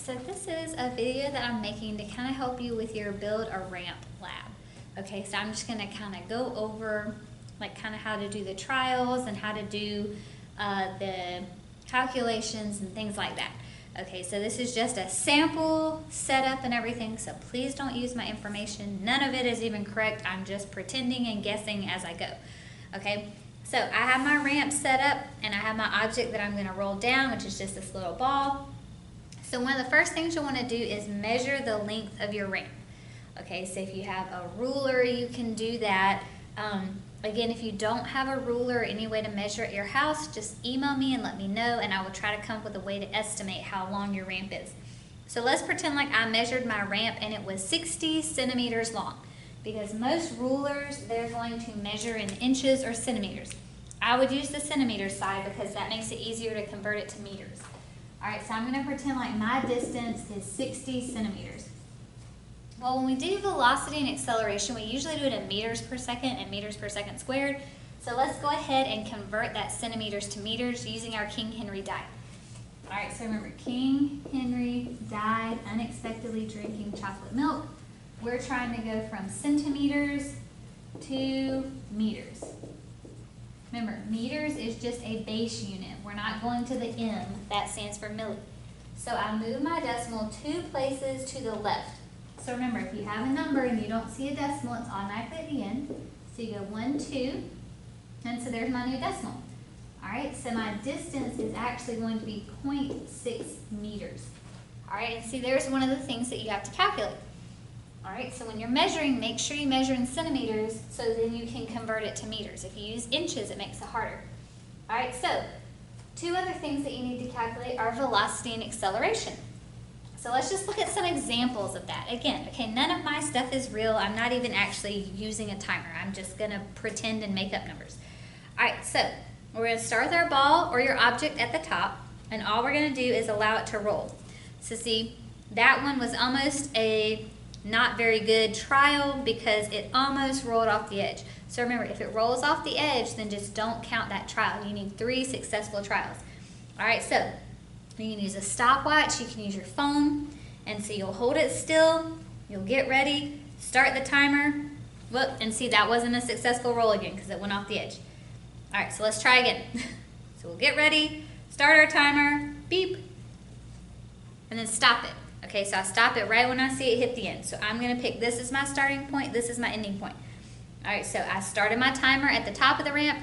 so this is a video that I'm making to kind of help you with your Build a Ramp lab. Okay, so I'm just going to kind of go over like kind of how to do the trials and how to do the calculations and things like that. Okay, so this is just a sample setup and everything, so please don't use my information. None of it is even correct. I'm just pretending and guessing as I go. Okay, so I have my ramp set up and I have my object that I'm going to roll down, which is just this little ball. So one of the first things you'll want to do is measure the length of your ramp. Okay, so if you have a ruler, you can do that. Again, if you don't have a ruler or any way to measure at your house, just email me and let me know, and I will try to come up with a way to estimate how long your ramp is. So let's pretend like I measured my ramp and it was 60 centimeters long, because most rulers, they're going to measure in inches or centimeters. I would use the centimeter side because that makes it easier to convert it to meters. All right, so I'm going to pretend like my distance is 60 centimeters. Well, when we do velocity and acceleration, we usually do it in meters per second and meters per second squared. So let's go ahead and convert that centimeters to meters using our King Henry died. All right, so remember, King Henry died unexpectedly drinking chocolate milk. We're trying to go from centimeters to meters. Remember, meters is just a base unit. We're not going to the M. That stands for milli. So I move my decimal 2 places to the left. So remember, if you have a number and you don't see a decimal, it's automatically at the end. So you go 1, 2, and so there's my new decimal. All right, so my distance is actually going to be 0.6 meters. All right, and see, there's one of the things that you have to calculate. All right, so when you're measuring, make sure you measure in centimeters so then you can convert it to meters. If you use inches, it makes it harder. All right, so 2 other things that you need to calculate are velocity and acceleration. So let's just look at some examples of that. Again, okay, none of my stuff is real. I'm not even actually using a timer. I'm just going to pretend and make up numbers. All right, so we're going to start with our ball or your object at the top, and all we're going to do is allow it to roll. So see, that one was almost a not very good trial because it almost rolled off the edge. So remember, if it rolls off the edge, then just don't count that trial. You need 3 successful trials. All right, so you can use a stopwatch, you can use your phone, and so you'll hold it still, you'll get ready, start the timer, whoop, and see that wasn't a successful roll again because it went off the edge. All right, so let's try again. So we'll get ready, start our timer, beep, and then stop it. Okay, so I stop it right when I see it hit the end. So I'm going to pick this as my starting point, this is my ending point. All right, so I started my timer at the top of the ramp,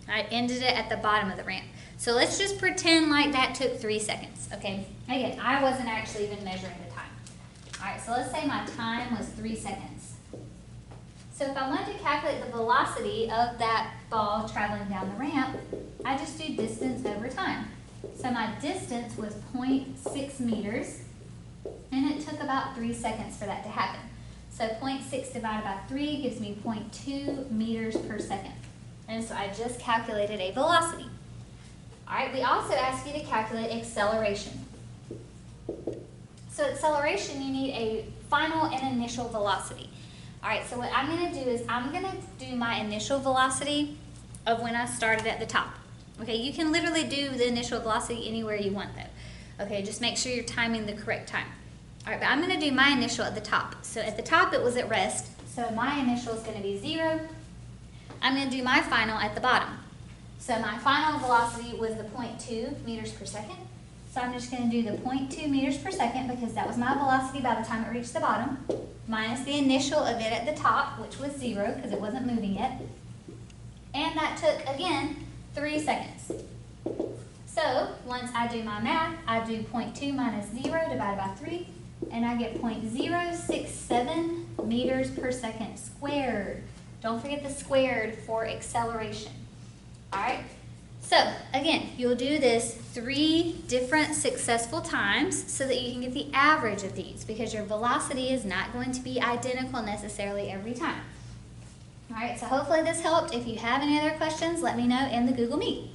I ended it at the bottom of the ramp. So let's just pretend like that took 3 seconds, okay? Again, I wasn't actually even measuring the time. All right, so let's say my time was 3 seconds. So if I wanted to calculate the velocity of that ball traveling down the ramp, I just do distance over time. So my distance was 0.6 meters, and it took about 3 seconds for that to happen. So 0.6 divided by 3 gives me 0.2 meters per second. And so I just calculated a velocity. All right, we also ask you to calculate acceleration. So acceleration, you need a final and initial velocity. All right, so what I'm going to do is I'm going to do my initial velocity of when I started at the top. Okay, you can literally do the initial velocity anywhere you want though. Okay, just make sure you're timing the correct time. All right, but I'm going to do my initial at the top. So at the top it was at rest, so my initial is going to be 0. I'm going to do my final at the bottom. So my final velocity was the 0.2 meters per second. So I'm just going to do the 0.2 meters per second because that was my velocity by the time it reached the bottom, minus the initial of it at the top, which was 0 because it wasn't moving yet. And that took, again, 3 seconds. So once I do my math, I do 0.2 minus 0 divided by 3, and I get 0.067 meters per second squared. Don't forget the squared for acceleration. All right, so again, you'll do this 3 different successful times so that you can get the average of these because your velocity is not going to be identical necessarily every time. All right, so hopefully this helped. If you have any other questions, let me know in the Google Meet.